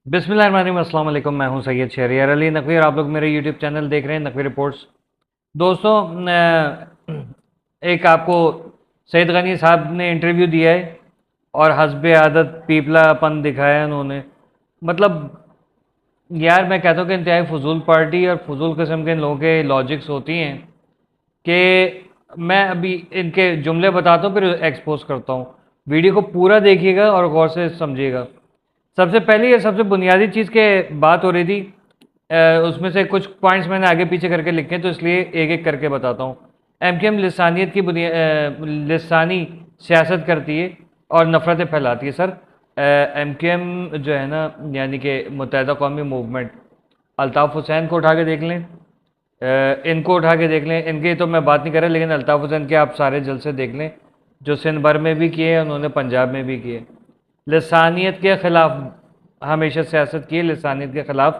बिस्मिल्लाहिर्रहमानिर्रहीम, अस्सलाम वालेकुम। मैं हूं सैयद शहरियार अली नकवी और आप लोग मेरे यूट्यूब चैनल देख रहे हैं नकवी रिपोर्ट्स। दोस्तों, एक आपको सईद गनी साहब ने इंटरव्यू दिया है और हस्बे आदत पीपलापन दिखाया है उन्होंने। मतलब यार, मैं कहता हूँ कि इंतहाई फजूल पार्टी और फजूल किस्म के लोगों के लॉजिक्स होती हैं कि मैं अभी इनके जुमले बताता हूँ फिर एक्सपोज करता हूँ। वीडियो को पूरा देखिएगा और गौर से समझिएगा। सबसे पहले ये सबसे बुनियादी चीज़ के बात हो रही थी। उसमें से कुछ पॉइंट्स मैंने आगे पीछे करके लिखे हैं, तो इसलिए एक एक करके बताता हूँ। एमकेएम लिसानियत की लिसानी सियासत करती है और नफ़रतें फैलाती है। सर, एमकेएम जो है ना, यानी कि मुत्तहिदा कौमी मूवमेंट, अल्ताफ़ हुसैन को उठा के देख लें, इनको उठा के देख लें। इनकी तो मैं बात नहीं कर रहा, लेकिन अल्ताफ़ हुसैन के आप सारे जलसे देख लें जो सिंध भर में भी किए, उन्होंने पंजाब में भी किए। लसानियत के ख़िलाफ़ हमेशा सियासत की, लसानियत के ख़िलाफ़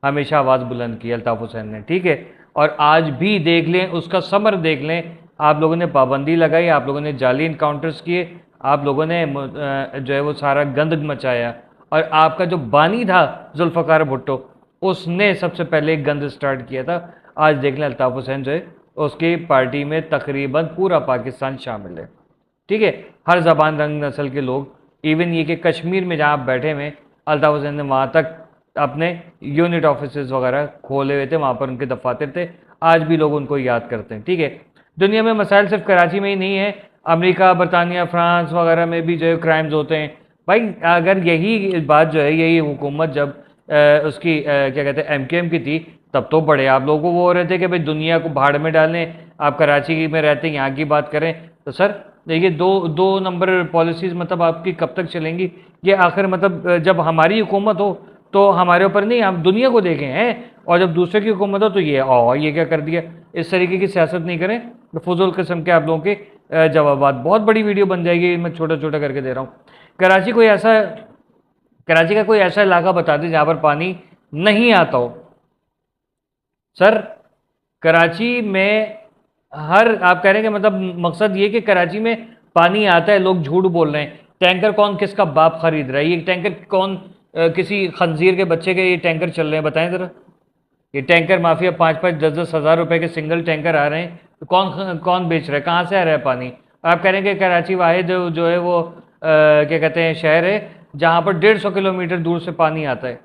हमेशा आवाज़ बुलंद की अल्ताफ़ हुसैन ने, ठीक है। और आज भी देख लें, उसका समर देख लें। आप लोगों ने पाबंदी लगाई, आप लोगों ने जाली इनकाउंटर्स किए, आप लोगों ने जो है वो सारा गंद मचाया। और आपका जो बानी था जुल्फ़कार भुट्टो, उसने सबसे पहले एक गंद स्टार्ट किया था। आज देख लें, अल्ताफ़ हुसैन जो है उसकी पार्टी में तकरीबन पूरा पाकिस्तान शामिल है, ठीक है। हर ज़बान रंग नस्ल के लोग, इवन ये कि कश्मीर में जहाँ आप बैठे हुए, अल्ताफ़ हुसैन ने वहाँ तक अपने यूनिट ऑफिस वगैरह खोले हुए थे, वहाँ पर उनके दफातर थे। आज भी लोग उनको याद करते हैं, ठीक है। दुनिया में मसाइल सिर्फ कराची में ही नहीं है, अमेरिका, बरतानिया, फ्रांस वगैरह में भी जो है क्राइम्स होते हैं। भाई, अगर यही बात जो है, यही हुकूमत जब उसकी क्या कहते हैं एमकेएम की थी, तब तो बड़े आप लोगों को वो हो रहे थे कि भाई दुनिया को भाड़ में डालें, आप कराची में रहते हैं, यहाँ की बात करें। तो सर, देखिए, दो दो नंबर पॉलिसीज़ मतलब आपकी कब तक चलेंगी? ये आखिर मतलब जब हमारी हुकूमत हो तो हमारे ऊपर नहीं, हम दुनिया को देखें हैं, और जब दूसरे की हुकूमत हो तो ये क्या कर दिया। इस तरीके की सियासत नहीं करें, तो फजूल किस्म के आप लोगों के जवाबात। बहुत बड़ी वीडियो बन जाएगी, मैं छोटा छोटा करके दे रहा हूँ। कराची कोई ऐसा कराची का कोई ऐसा इलाका बता दें जहाँ पर पानी नहीं आता हो। सर, कराची में हर आप कह रहे हैं कि मतलब मकसद ये कि कराची में पानी आता है, लोग झूठ बोल रहे हैं। टैंकर कौन किसका बाप खरीद रहा है? ये टैंकर कौन किसी खंजीर के बच्चे के ये टैंकर चल रहे हैं? बताएं ज़रा। ये टैंकर माफिया 5-5, 10-10 हज़ार रुपए के सिंगल टैंकर आ रहे हैं, तो कौन कौन बेच रहा है? कहाँ से आ रहा है पानी? आप कह रहे हैं कि कराची वाहिद जो है वो क्या कहते हैं शहर है जहाँ पर 150 किलोमीटर दूर से पानी आता है।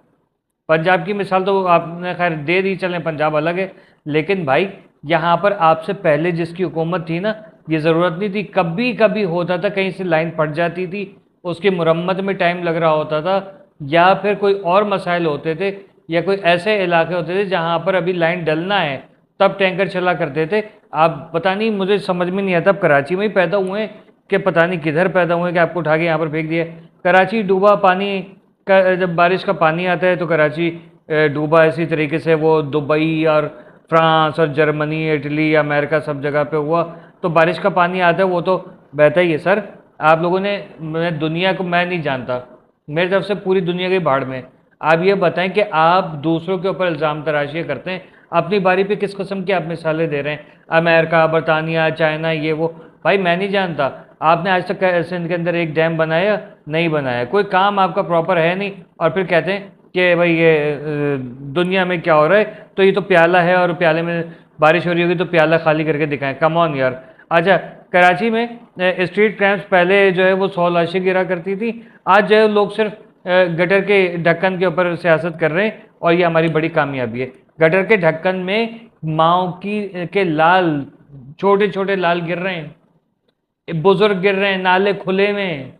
पंजाब की मिसाल तो आपने खैर दे दी, चलें पंजाब अलग है, लेकिन भाई यहाँ पर आपसे पहले जिसकी हुकूमत थी ना, ये ज़रूरत नहीं थी। कभी कभी होता था कहीं से लाइन फट जाती थी, उसकी मुरम्मत में टाइम लग रहा होता था, या फिर कोई और मसाइल होते थे, या कोई ऐसे इलाके होते थे जहाँ पर अभी लाइन डलना है, तब टैंकर चला करते थे। आप पता नहीं, मुझे समझ में नहीं आता, अब कराची में ही पैदा हुए हैं कि पता नहीं किधर पैदा हुए कि आपको उठा के यहाँ पर फेंक दिया। कराची डूबा, पानी का जब बारिश का पानी आता है तो कराची डूबा। इसी तरीके से वो दुबई और फ्रांस और जर्मनी, इटली, अमेरिका सब जगह पे हुआ। तो बारिश का पानी आता है वो तो बहता ही है। सर, आप लोगों ने, मैं दुनिया को मैं नहीं जानता, मेरी तरफ से पूरी दुनिया की भाड़ में। आप ये बताएं कि आप दूसरों के ऊपर इल्ज़ाम तराशियाँ करते हैं, अपनी बारी पे किस किस्म की आप मिसालें दे रहे हैं? अमेरिका, बरतानिया, चाइना, ये वो। भाई, मैं नहीं जानता। आपने आज तक सिंध के अंदर एक डैम बनाया? नहीं बनाया। कोई काम आपका प्रॉपर है नहीं, और फिर कहते हैं कि भाई ये दुनिया में क्या हो रहा है, तो ये तो प्याला है और प्याले में बारिश हो रही होगी तो प्याला खाली करके दिखाएं। कम ऑन यार। अच्छा, कराची में स्ट्रीट क्राइम्स पहले जो है वो 100 लाशें गिरा करती थी, आज जो है लोग सिर्फ गटर के ढक्कन के ऊपर सियासत कर रहे हैं, और ये हमारी बड़ी कामयाबी है। गटर के ढक्कन में माओ की के लाल, छोटे छोटे लाल गिर रहे हैं, बुजुर्ग गिर रहे हैं, नाले खुले में,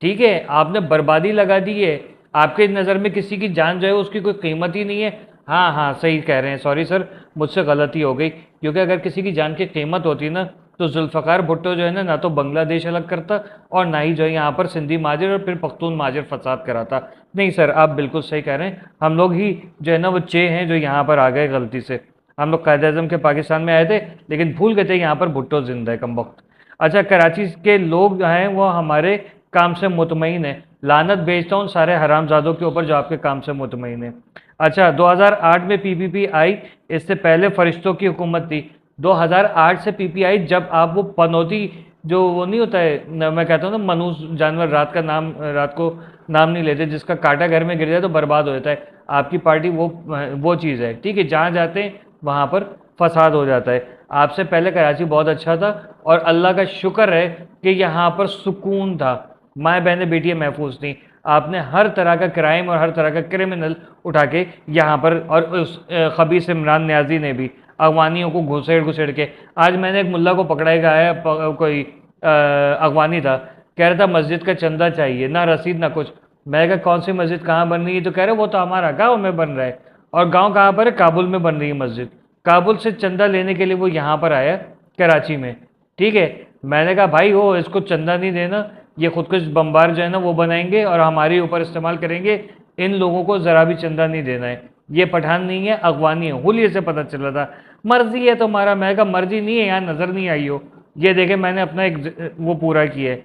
ठीक है। आपने बर्बादी लगा दी है। आपके नज़र में किसी की जान जो है उसकी कोई कीमत ही नहीं है। हाँ हाँ, सही कह रहे हैं, सॉरी सर, मुझसे गलती हो गई। क्योंकि अगर किसी की जान की कीमत होती ना, तो जुल्फ़कार भुट्टो जो है ना तो बांग्लादेश अलग करता, और ना ही जो है यहाँ पर सिंधी माजिर और फिर पख्तून माजिर फसाद कराता। नहीं सर, आप बिल्कुल सही कह रहे हैं। हम लोग ही जो है ना वो चे हैं जो यहाँ पर आ गए गलती से। हम लोग कायद-ए-आज़म के पाकिस्तान में आए थे, लेकिन भूल गए थे यहाँ पर भुट्टो जिंदा है, कम वक्त। अच्छा, कराची के लोग जो हैं वो हमारे काम से मुतमईन है। लानत भेजता हूँ सारे हरामजादों के ऊपर जो आपके काम से मुतमईन है। अच्छा, 2008 में पीपीपी आई, इससे पहले फरिश्तों की हुकूमत थी। 2008 से पीपी आई, जब आप वो पनौती जो वो नहीं होता है मैं कहता हूँ ना, मनुष्य जानवर रात को नाम नहीं लेते, जिसका कांटा घर में गिर जाए तो बर्बाद हो जाता है। आपकी पार्टी वो चीज़ है, ठीक है। जहाँ जाते हैं वहाँ पर फसाद हो जाता है। आपसे पहले कराची बहुत अच्छा था, और अल्लाह का शुक्र है कि यहाँ पर सुकून था, माएँ बहनें बेटियाँ महफूज थी। आपने हर तरह का क्राइम और हर तरह का क्रिमिनल उठा के यहाँ पर, और उस खबीस इमरान न्याजी ने भी अगवानियों को घुसेड़ घुसेड़ के। आज मैंने एक मुल्ला को पकड़ा है, कोई अगवानी था, कह रहा था मस्जिद का चंदा चाहिए, ना रसीद ना कुछ। मैं कहा कौन सी मस्जिद कहाँ बन रही है? तो कह रहे वो तो हमारा गाँव में बन रहा है। और गाँव कहाँ पर है? काबुल में बन रही है मस्जिद। काबुल से चंदा लेने के लिए वो यहाँ पर आया कराची में, ठीक है। मैंने कहा भाई वो इसको चंदा नहीं देना, ये खुद कुछ बम्बार जो है ना वो बनाएंगे और हमारे ऊपर इस्तेमाल करेंगे, इन लोगों को ज़रा भी चंदा नहीं देना है। ये पठान नहीं है, अगवानी है। हुलिये से पता चला था। मर्जी है तुम्हारा। मैं कहा मर्जी नहीं है, यहाँ नज़र नहीं आई हो। ये देखे मैंने अपना एक वो पूरा किया है।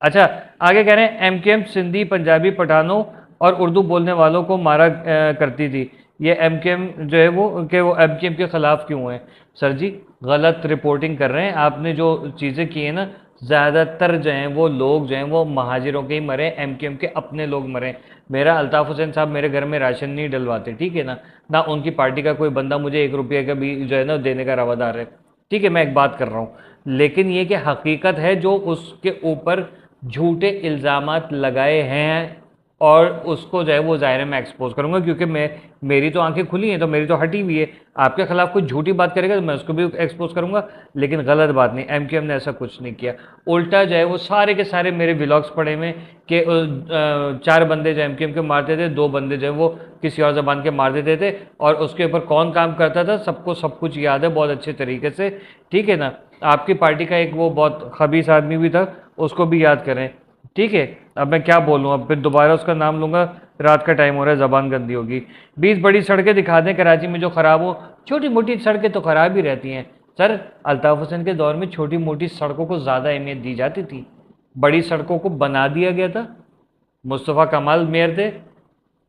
अच्छा, आगे कह रहे हैं एमकेएम सिंधी पंजाबी पठानों और उर्दू बोलने वालों को मारा करती थी। ये एमकेएम जो है वो एमकेएम के ख़िलाफ़ क्यों है? सर जी, गलत रिपोर्टिंग कर रहे हैं। आपने जो चीज़ें की हैं ना, ज़्यादातर जो हैं वो लोग जो हैं वो महाजिरों के ही मरे, एमकेएम के अपने लोग मरे। मेरा अल्ताफ़ हुसैन साहब मेरे घर में राशन नहीं डलवाते, ठीक है ना उनकी पार्टी का कोई बंदा मुझे 1 रुपये का भी जो है ना देने का रवादार है, ठीक है। मैं एक बात कर रहा हूँ, लेकिन ये कि हकीकत है जो उसके ऊपर झूठे इल्ज़ामात लगाए हैं, और उसको जो है वो ज़ाहिर है मैं एक्सपोज करूँगा, क्योंकि मेरी तो आंखें खुली हैं, तो मेरी तो हटी हुई है। आपके खिलाफ कोई झूठी बात करेगा तो मैं उसको भी एक्सपोज करूँगा, लेकिन गलत बात नहीं। एमकेएम ने ऐसा कुछ नहीं किया। उल्टा जो है वो सारे के सारे मेरे व्लॉग्स पड़े हुए कि 4 बंदे जो एमकेएम के मारते थे, 2 बंदे जो है वो किसी और ज़बान के मार देते थे, और उसके ऊपर कौन काम करता था सबको सब कुछ याद है बहुत अच्छे तरीके से, ठीक है ना। आपकी पार्टी का एक वो बहुत खबीस आदमी भी था, उसको भी याद करें, ठीक है। अब मैं क्या बोलूँ, अब फिर दोबारा उसका नाम लूँगा, रात का टाइम हो रहा है, ज़बान गंदी होगी। 20 बड़ी सड़कें दिखा दें कराची में जो ख़राब हो। छोटी मोटी सड़कें तो ख़राब ही रहती हैं सर। अल्ताफ़ हुसैन के दौर में छोटी मोटी सड़कों को ज़्यादा अहमियत दी जाती थी, बड़ी सड़कों को बना दिया गया था। मुस्तफ़ा कमाल मेयर थे।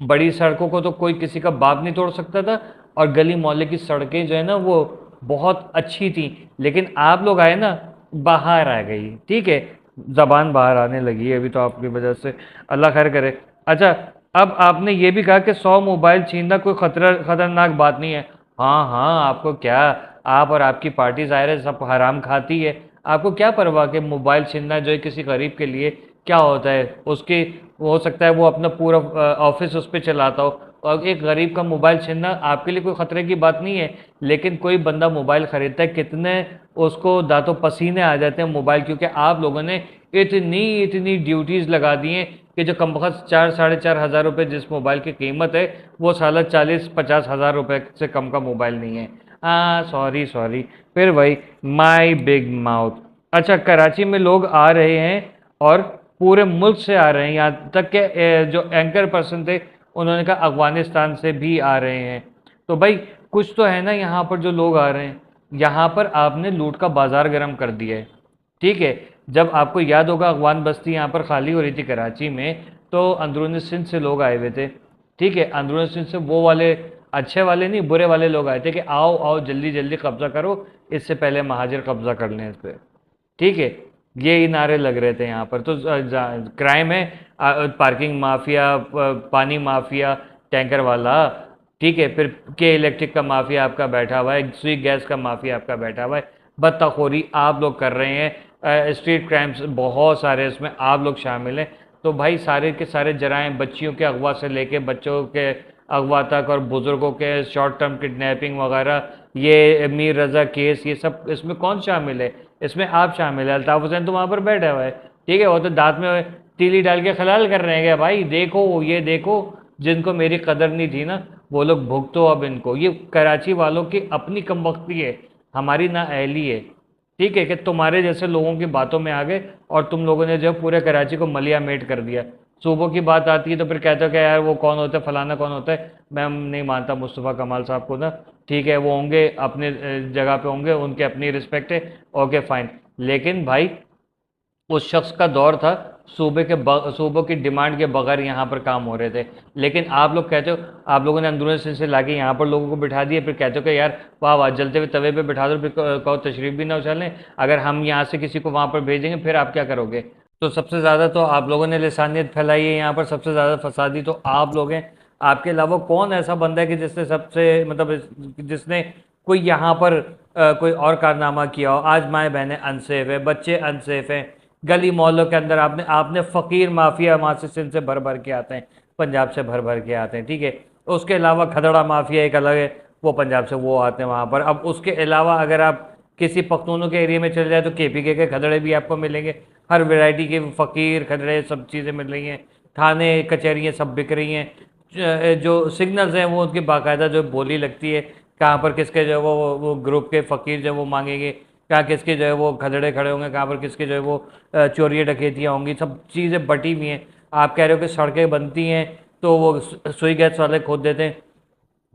बड़ी सड़कों को तो कोई किसी का बाप नहीं तोड़ सकता था, और गली मोहल्ले की सड़कें जो है ना वो बहुत अच्छी थी। लेकिन आप लोग आए ना, बाहर आ गई, ठीक है। ज़बान बाहर आने लगी है अभी तो आपकी वजह से, अल्लाह खैर करे। अच्छा, अब आपने ये भी कहा कि 100 मोबाइल छीनना कोई खतरनाक बात नहीं है। हाँ हाँ, आपको क्या, आप और आपकी पार्टी ज़ाहिर है सब हराम खाती है। आपको क्या परवाह कि मोबाइल छीनना जो है किसी गरीब के लिए क्या होता है? उसके हो सकता है वो अपना पूरा ऑफिस उस पर चलाता हो, और एक गरीब का मोबाइल छीनना आपके लिए कोई ख़तरे की बात नहीं है। लेकिन कोई बंदा मोबाइल ख़रीदता है, कितने उसको दांतों पसीने आ जाते हैं मोबाइल, क्योंकि आप लोगों ने इतनी इतनी ड्यूटीज़ लगा दी हैं कि जो कमबख्त 4-4.5 हज़ार रुपये जिस मोबाइल की कीमत है, वो साला 40-50 हज़ार रुपये से कम का मोबाइल नहीं है। हाँ, सॉरी सॉरी, फिर वही माई बिग माउथ। अच्छा, कराची में लोग आ रहे हैं, और पूरे मुल्क से आ रहे हैं, यहाँ तक कि जो एंकर पर्सन थे उन्होंने कहा अफ़गानिस्तान से भी आ रहे हैं। तो भाई कुछ तो है ना यहाँ पर जो लोग आ रहे हैं। यहाँ पर आपने लूट का बाज़ार गर्म कर दिया है, ठीक है। जब आपको याद होगा अफ़गान बस्ती यहाँ पर खाली हो रही थी कराची में, तो अंदरूनी सिंध से लोग आए हुए थे, ठीक है। अंदरूनी सिंध से वो वाले अच्छे वाले नहीं, बुरे वाले लोग आए थे कि आओ आओ जल्दी जल्दी कब्ज़ा करो, इससे पहले महाजिर कब्ज़ा कर लें इस पर, ठीक है। ये ही नारे लग रहे थे यहाँ पर। तो क्राइम है, पार्किंग माफिया, पानी माफिया, टैंकर वाला, ठीक है। फिर के इलेक्ट्रिक का माफिया आपका बैठा हुआ है, स्वीट गैस का माफिया आपका बैठा हुआ है। बदतखोरी आप लोग कर रहे हैं, स्ट्रीट क्राइम्स बहुत सारे इसमें आप लोग शामिल हैं। तो भाई सारे के सारे जराइम, बच्चियों के अगवा से लेके बच्चों के अगवा तक, और बुज़ुर्गों के शॉर्ट टर्म किडनैपिंग वगैरह, ये मीर रज़ा केस, ये सब इसमें कौन शामिल है? इसमें आप शामिल है। अल्ताफ़ हुसैन तो वहाँ पर बैठा हुआ है, ठीक है। वो तो दांत में तीली डाल के खलाल कर रहे हैं क्या भाई? देखो ये देखो, जिनको मेरी कदर नहीं थी ना, वो लोग भुगतो अब इनको। ये कराची वालों की अपनी कमबख्ती है, हमारी ना अहली है, ठीक है। कि तुम्हारे जैसे लोगों की बातों में आ गए, और तुम लोगों ने जो है पूरे कराची को मलिया मेट कर दिया। सूबों की बात आती है तो फिर कहते हो कि यार वो कौन होता है, फलाना कौन होता है। मैं नहीं मानता मुस्तफ़ा कमाल साहब को ना, ठीक है। वो होंगे अपने जगह पे होंगे, उनके अपनी रिस्पेक्ट है, ओके फाइन। लेकिन भाई उस शख्स का दौर था, सूबों की डिमांड के बगैर यहाँ पर काम हो रहे थे। लेकिन आप लोग कहते हो, आप लोगों ने अंदरूनी सिंध से लाके यहाँ पर लोगों को बिठा दिए, फिर कहते हो कि यार वाह वाह, जलते हुए तवे पे बिठा दो, फिर कहो तशरीफ भी ना उछालें, अगर हम यहाँ से किसी को वहाँ पर भेजेंगे फिर आप क्या करोगे? तो सबसे ज़्यादा तो आप लोगों ने लिसानियत फैलाई है यहाँ पर, सबसे ज़्यादा फसादी तो आप लोग हैं। आपके अलावा कौन ऐसा बंदा है कि जिसने सबसे मतलब जिसने कोई यहाँ पर कोई और कारनामा किया हो? आज माएँ बहनें अनसेफ है, बच्चे अनसेफ हैं, गली मोहल्लों के अंदर आपने आपने फ़कीर माफिया वहाँ से सिंध से भर भर के आते हैं, पंजाब से भर भर के आते हैं, ठीक है। उसके अलावा खदड़ा माफिया एक अलग है, वो पंजाब से वो आते हैं वहाँ पर। अब उसके अलावा अगर आप किसी पख्तूनों के एरिया में चले जाए तो केपीके के खदड़े भी आपको मिलेंगे, हर वैरायटी के फ़कीर खदड़े सब चीज़ें मिल रही हैं, थाने कचहरियाँ सब बिक रही हैं। जो सिग्नल्स हैं वो उनकी बाकायदा जो बोली लगती है, कहाँ पर किसके जो है वो ग्रुप के फ़कीर जो है वो मांगेंगे, कहाँ किसके जो है वो खदड़े खड़े होंगे, कहाँ पर किसके जो है वो चोरियाँ डकैतियाँ होंगी, सब चीज़ें बटी हुई हैं। आप कह रहे हो कि सड़कें बनती हैं तो वो सुई गैस वाले खोद देते हैं,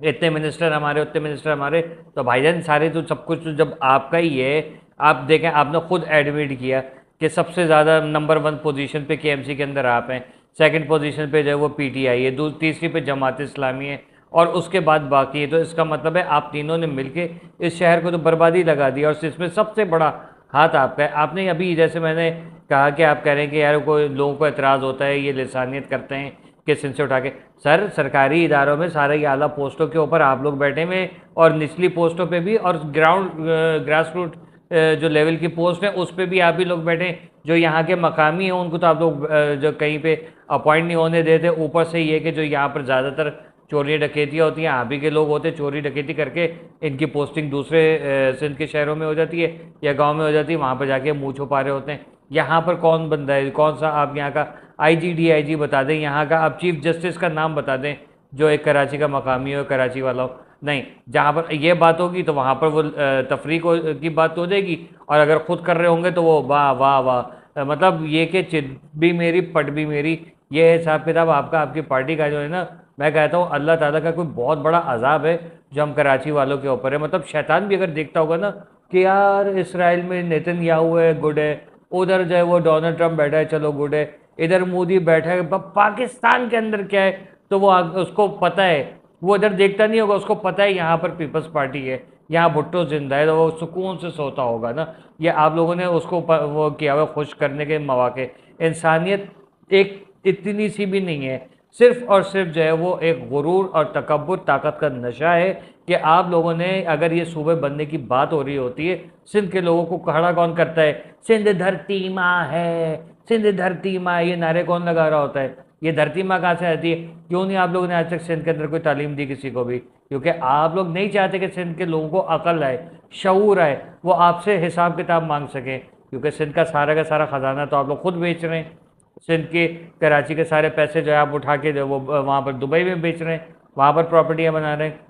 इतने मिनिस्टर हमारे उतने मिनिस्टर हमारे, तो भाईजान सारे तो सब कुछ तो जब आपका ही है। आप देखें, आपने खुद एडमिट किया कि सबसे ज़्यादा नंबर 1 पोजीशन पे केएमसी के अंदर आप हैं, सेकंड पोजीशन पे जो है वो पीटीआई है, तीसरी पे जमात इस्लामी है, और उसके बाद बाकी है। तो इसका मतलब है आप तीनों ने मिलके इस शहर को तो बर्बादी लगा दी, और इसमें सबसे बड़ा हाथ आपका है। आपने अभी जैसे मैंने कहा कि आप कह रहे हैं कि यार कोई लोगों को एतराज़ होता है, ये लिसानियत करते हैं किस इनसे उठा के। सर सरकारी इदारों में सारे ही आला पोस्टों के ऊपर आप लोग बैठे हुए, और निचली पोस्टों पे भी, और ग्रास रूट जो लेवल की पोस्ट है उस पे भी आप ही लोग बैठे। जो यहाँ के मकामी हैं उनको तो आप लोग जो कहीं पे अपॉइंट नहीं होने देते। ऊपर से ये कि जो यहाँ पर ज़्यादातर चोरी डकैतियाँ होती हैं आप ही के लोग होते, चोरी डकैती करके इनकी पोस्टिंग दूसरे सिंध के शहरों में हो जाती है या गांव में हो जाती है, वहाँ पर जाके मुँह छुपा रहे होते हैं। यहाँ पर कौन बंदा है, कौन सा आप यहाँ का आईजी डीआईजी बता दें, यहाँ का आप चीफ जस्टिस का नाम बता दें जो एक कराची का मकामी हो, कराची वाला हो? नहीं, जहाँ पर ये बात होगी तो वहाँ पर वो तफरीक की बात हो जाएगी, और अगर खुद कर रहे होंगे तो वो वाह वाह वाह, मतलब ये कि चित भी मेरी पट भी मेरी, ये हिसाब किताब आपका, आपकी पार्टी का जो है ना। मैं कहता हूँ अल्लाह ताला का कोई बहुत बड़ा अजाब है जो हम कराची वालों के ऊपर है। मतलब शैतान भी अगर देखता होगा ना कि यार इसराइल में नेतन्याहू है, गुड है, उधर जो है वो डोनाल्ड ट्रंप बैठा है, चलो गुड है, इधर मोदी बैठा है, पाकिस्तान के अंदर क्या है, तो वो उसको पता है, वो इधर देखता नहीं होगा, उसको पता है यहाँ पर पीपल्स पार्टी है, यहाँ भुट्टो जिंदा है, तो वो सुकून से सोता होगा ना। ये आप लोगों ने उसको वो किया हुआ खुश करने के मौके। इंसानियत एक इतनी सी भी नहीं है, सिर्फ और सिर्फ जो है वो एक गुरूर और तकब्बुर, ताकत का नशा है कि आप लोगों ने, अगर ये सूबे बनने की बात हो रही होती है, सिंध के लोगों को खड़ा कौन करता है? सिंध धरती माँ है, सिंध धरती माँ, ये नारे कौन लगा रहा होता है? ये धरती माँ कहाँ से आती है? क्यों नहीं आप लोगों ने आज तक सिंध के अंदर कोई तालीम दी किसी को भी? क्योंकि आप लोग नहीं चाहते कि सिंध के लोगों को अकल आए, शऊर आए, वो आपसे हिसाब किताब मांग सकें। क्योंकि सिंध का सारा खजाना तो आप लोग खुद बेच रहे हैं। सिंध के, कराची के सारे पैसे जो है आप उठा के जो वो वहाँ पर दुबई में बेच रहे हैं, वहाँ पर प्रॉपर्टियाँ बना रहे हैं।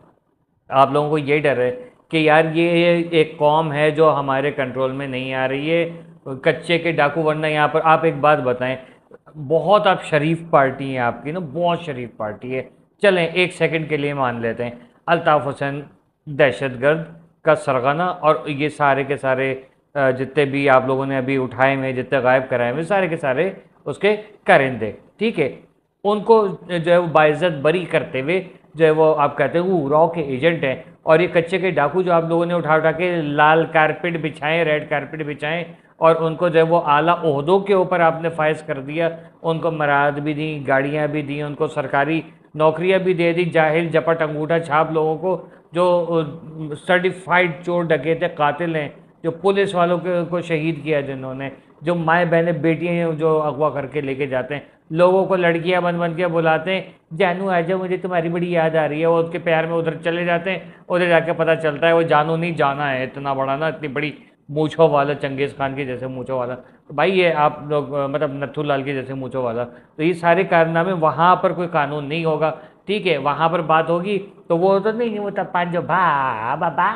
आप लोगों को यही डर है कि यार ये एक कौम है जो हमारे कंट्रोल में नहीं आ रही है, कच्चे के डाकू। वरना यहाँ पर आप एक बात बताएं, बहुत आप शरीफ पार्टी है आपकी ना, बहुत शरीफ पार्टी है। चलें एक सेकंड के लिए मान लेते हैं अल्ताफ़ हुसैन दहशतगर्द का सरगना, और ये सारे के सारे जितने भी आप लोगों ने अभी उठाए हुए, जितने गायब कराए हुए, सारे के सारे उसके कारिंदे, ठीक है। उनको जो है वो बाइज्जत बरी करते हुए जो है वो आप कहते हैं वो उराव के एजेंट हैं। और ये कच्चे के डाकू जो आप लोगों ने उठा उठा के लाल कारपेट बिछाएं, रेड कारपेट बिछाएं, और उनको जो है वो आला ओहदों के ऊपर आपने फायज कर दिया, उनको मराद भी दी, गाड़ियाँ भी दी, उनको सरकारी नौकरियाँ भी दे दी, जाहिल जपट अंगूठा छाप लोगों को जो सर्टिफाइड चोर डकैते कातिल हैं, जो पुलिस वालों को शहीद किया जिन्होंने, जो माएँ बहनें बेटियाँ हैं जो अगवा करके लेके जाते हैं, लोगों को लड़कियां बन बन के बुलाते हैं, जानू आ जाओ मुझे तुम्हारी बड़ी याद आ रही है, वो उसके प्यार में उधर चले जाते हैं, उधर जाके पता चलता है वो जानू नहीं जाना है, इतना बड़ा ना, इतनी बड़ी मूछों वाला, चंगेज़ खान के जैसे मूछों वाला। तो भाई ये आप लोग मतलब नथु लाल के जैसे मूछों वाला, तो ये सारे कारनामे, वहाँ पर कोई कानून नहीं होगा, ठीक है। वहाँ पर बात होगी तो वो तो नहीं, वो तो पांचो भा बाबा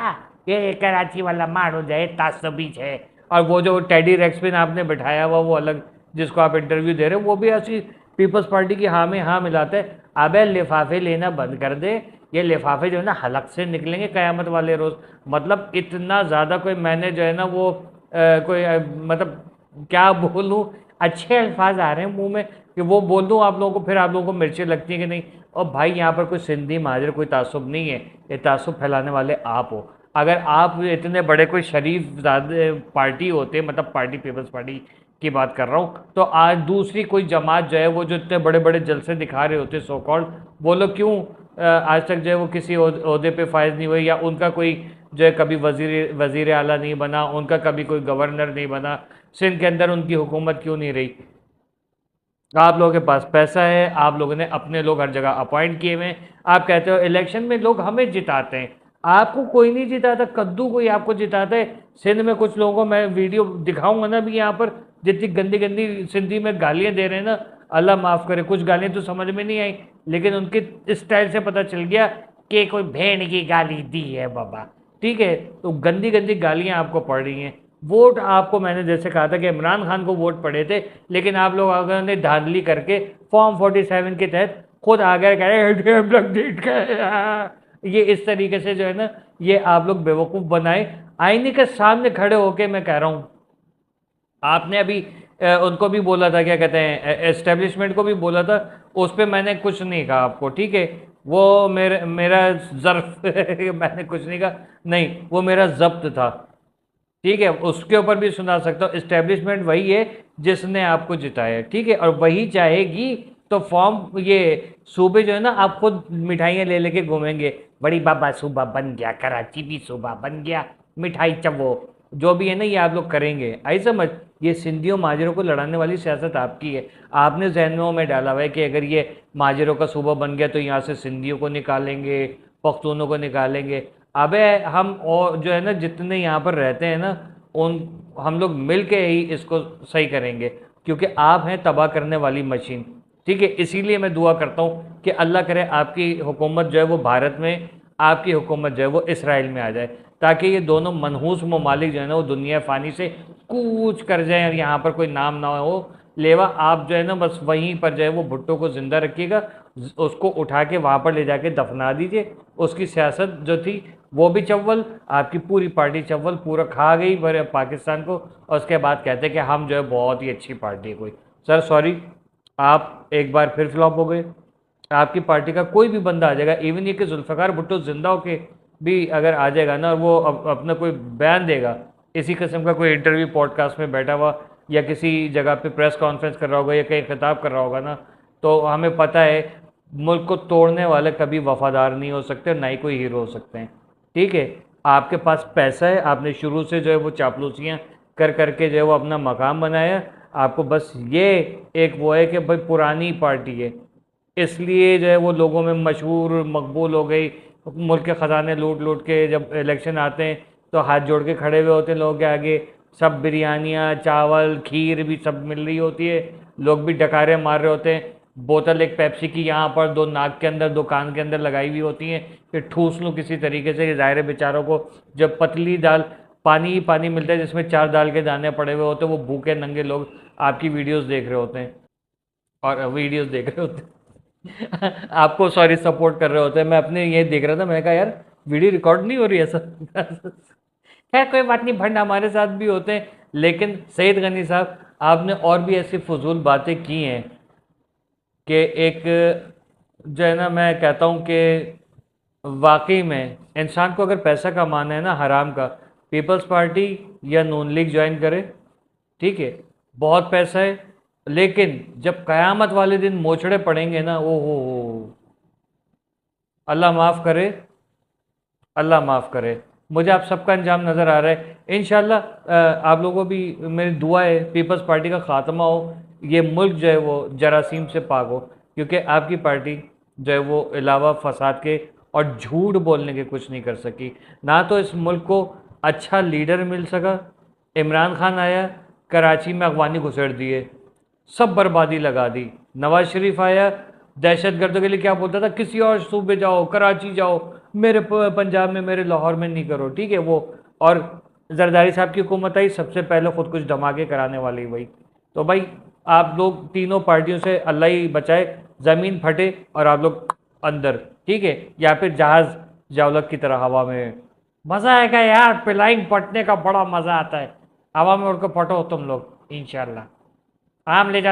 ये कराची वाला मारो जाए तासबीज है। और वो जो टेडी रेक्सपिन आपने बिठाया हुआ वो अलग, जिसको आप इंटरव्यू दे रहे हो, वो भी ऐसी पीपल्स पार्टी की हाँ में हाँ मिलाते हैं। अबे लिफाफे लेना बंद कर दे, ये लिफाफे जो है ना हलक से निकलेंगे क़यामत वाले रोज़। मतलब इतना ज़्यादा कोई, मैंने जो है ना वो मतलब क्या बोलूँ, अच्छे अल्फाज आ रहे हैं मुंह में कि वो बोल दूँ आप लोगों को, फिर आप लोगों को मिर्ची लगती है कि नहीं। और भाई यहाँ पर कोई सिंधी महाजर कोई तासुब नहीं है, ये तासुब फैलाने वाले आप हो। अगर आप इतने बड़े कोई शरीफ पार्टी होते, मतलब पार्टी पीपल्स पार्टी की बात कर रहा हूँ, तो आज दूसरी कोई जमात जो है वो जो इतने बड़े बड़े जलसे दिखा रहे होते सो कॉल्ड, वो लोग क्यों आज तक जो है वो किसी ओहदे पे फायज नहीं हुए, या उनका कोई जो है कभी वजीर आला नहीं बना, उनका कभी कोई गवर्नर नहीं बना, सिंध के अंदर उनकी हुकूमत क्यों नहीं रही। आप लोगों के पास पैसा है, आप लोगों ने अपने लोग हर जगह अपॉइंट किए हुए हैं। आप कहते हो इलेक्शन में लोग हमें जिताते हैं, आपको कोई नहीं जिताता, कद्दू कोई आपको जिताता है। सिंध में कुछ लोगों को मैं वीडियो दिखाऊंगा ना भी, यहाँ पर जितनी गंदी गंदी सिंधी में गालियाँ दे रहे हैं ना, अल्लाह माफ़ करे, कुछ गालियाँ तो समझ में नहीं आई, लेकिन उनके स्टाइल से पता चल गया कि कोई भेड़ की गाली दी है बाबा। ठीक है, तो गंदी गंदी गालियाँ आपको पड़ रही हैं। वोट आपको, मैंने जैसे कहा था कि इमरान खान को वोट पड़े थे, लेकिन आप लोग अगर ने धांधली करके फॉर्म 47 के तहत खुद आ गए, कह रहे हम लोग जीत गए। ये इस तरीके से जो है ना, ये आप लोग बेवकूफ़ बनाए। आईने के सामने खड़े होके मैं कह रहा हूँ, आपने अभी उनको भी बोला था, क्या कहते हैं, एस्टेब्लिशमेंट को भी बोला था, उस पर मैंने कुछ नहीं कहा आपको, ठीक है। वो मेरा ज़र्फ मैंने कुछ नहीं कहा, नहीं वो मेरा जब्त था, ठीक है, उसके ऊपर भी सुना सकता हूँ। इस्टेब्लिशमेंट वही है जिसने आपको जिताया, ठीक है, और वही चाहेगी। तो फॉर्म ये सूबे जो है ना, आप खुद मिठाइयाँ ले लेके घूमेंगे, बड़ी बाबा सूबा बन गया, कराची भी सूबा बन गया, मिठाई चबो, जो भी है ना ये आप लोग करेंगे, आई समझ। ये सिंधियों माजरों को लड़ाने वाली सियासत आपकी है। आपने जहनों में डाला हुआ है कि अगर ये माजरों का सूबा बन गया तो यहाँ से सिंधियों को निकालेंगे, पख्तूनों को निकालेंगे। अबे हम और जो है ना जितने यहाँ पर रहते हैं ना, उन हम लोग मिल के ही इसको सही करेंगे, क्योंकि आप हैं तबाह करने वाली मशीन, ठीक है। इसीलिए मैं दुआ करता हूँ कि अल्लाह करे आपकी हुकूमत जो है वो भारत में, आपकी हुकूमत जो है वो इसराइल में आ जाए, ताकि ये दोनों मनहूस ममालिक जो है ना वो दुनिया फ़ानी से कूच कर जाएं और यहाँ पर कोई नाम ना हो लेवा। आप जो है ना बस वहीं पर जो है वो भुट्टो को ज़िंदा रखिएगा, उसको उठा के वहाँ पर ले जाके दफना दीजिए। उसकी सियासत जो थी वो भी चव्वल, आपकी पूरी पार्टी चव्वल, पूरा खा गई पाकिस्तान को, और उसके बाद कहते हैं कि हम जो है बहुत ही अच्छी पार्टी है कोई। सर सॉरी, आप एक बार फिर फ्लॉप हो गए। आपकी पार्टी का कोई भी बंदा आ जाएगा, इवन ये कि जुल्फ़िकार भुट्टो जिंदा होके भी अगर आ जाएगा ना, वो अपना कोई बयान देगा, इसी किस्म का कोई इंटरव्यू पॉडकास्ट में बैठा हुआ, या किसी जगह पे प्रेस कॉन्फ्रेंस कर रहा होगा, या कहीं खिताब कर रहा होगा ना, तो हमें पता है मुल्क को तोड़ने वाले कभी वफादार नहीं हो सकते, ना ही कोई हीरो हो सकते हैं, ठीक है। आपके पास पैसा है, आपने शुरू से जो है वो चापलूसियाँ कर करके जो है वो अपना मकाम बनाया। आपको बस ये एक वो है कि भाई पुरानी पार्टी है, इसलिए जो है वो लोगों में मशहूर मकबूल हो गई। मुल्क के ख़जाने लूट लूट के जब इलेक्शन आते हैं तो हाथ जोड़ के खड़े हुए होते हैं लोगों के आगे, सब बिरयानियाँ चावल खीर भी सब मिल रही होती है, लोग भी डकारे मार रहे होते हैं। बोतल एक पेप्सी की यहाँ पर दो नाक के अंदर दो कान के अंदर लगाई हुई होती हैं, फिर ठूस लूँ किसी तरीके से। ज़ाहिर है बेचारों को जब पतली दाल पानी ही पानी मिलता है जिसमें 4 दाल के दाने पड़े हुए होते हैं, वो भूखे नंगे लोग आपकी वीडियोस देख रहे होते हैं, और वीडियोस देख रहे होते हैं आपको सॉरी सपोर्ट कर रहे होते हैं। मैं अपने ये देख रहा था, मैंने कहा यार वीडियो रिकॉर्ड नहीं हो रही है सर खैर कोई बात नहीं, भंड हमारे साथ भी होते हैं। लेकिन सईद गनी साहब, आपने और भी ऐसी फजूल बातें की हैं कि एक जो है ना, मैं कहता हूँ कि वाकई में इंसान को अगर पैसा कमाना है ना हराम का, पीपल्स पार्टी या नून लीग ज्वाइन करे, ठीक है, बहुत पैसा है। लेकिन जब क़यामत वाले दिन मोचड़े पड़ेंगे ना, ओ हो, अल्लाह माफ़ करे, अल्लाह माफ़ करे। मुझे आप सबका अंजाम नज़र आ रहा है। इंशाल्लाह आप लोगों को भी मेरी दुआ है पीपल्स पार्टी का ख़ात्मा हो, ये मुल्क जो है वो जरासीम से पाक हो, क्योंकि आपकी पार्टी जो है वो अलावा फसाद के और झूठ बोलने के कुछ नहीं कर सकी। ना तो इस मुल्क को अच्छा लीडर मिल सका, इमरान खान आया कराची में अगवानी घुसेड़ दिए, सब बर्बादी लगा दी। नवाज शरीफ आया, दहशत गर्दों के लिए क्या बोलता था, किसी और सूबे जाओ, कराची जाओ, मेरे पंजाब में मेरे लाहौर में नहीं करो, ठीक है वो। और जरदारी साहब की हुकूमत आई, सबसे पहले खुद कुछ धमाके कराने वाली वही। तो भाई आप लोग तीनों पार्टियों से अल्लाह ही बचाए, ज़मीन फटे और आप लोग अंदर, ठीक है, या फिर जहाज़ जावलक की तरह हवा में। मज़ा आएगा यार, फ्लाइंग पटने का बड़ा मज़ा आता है, हवा में उड़ के फटो तुम लोग, इंशाल्लाह। आम ले जा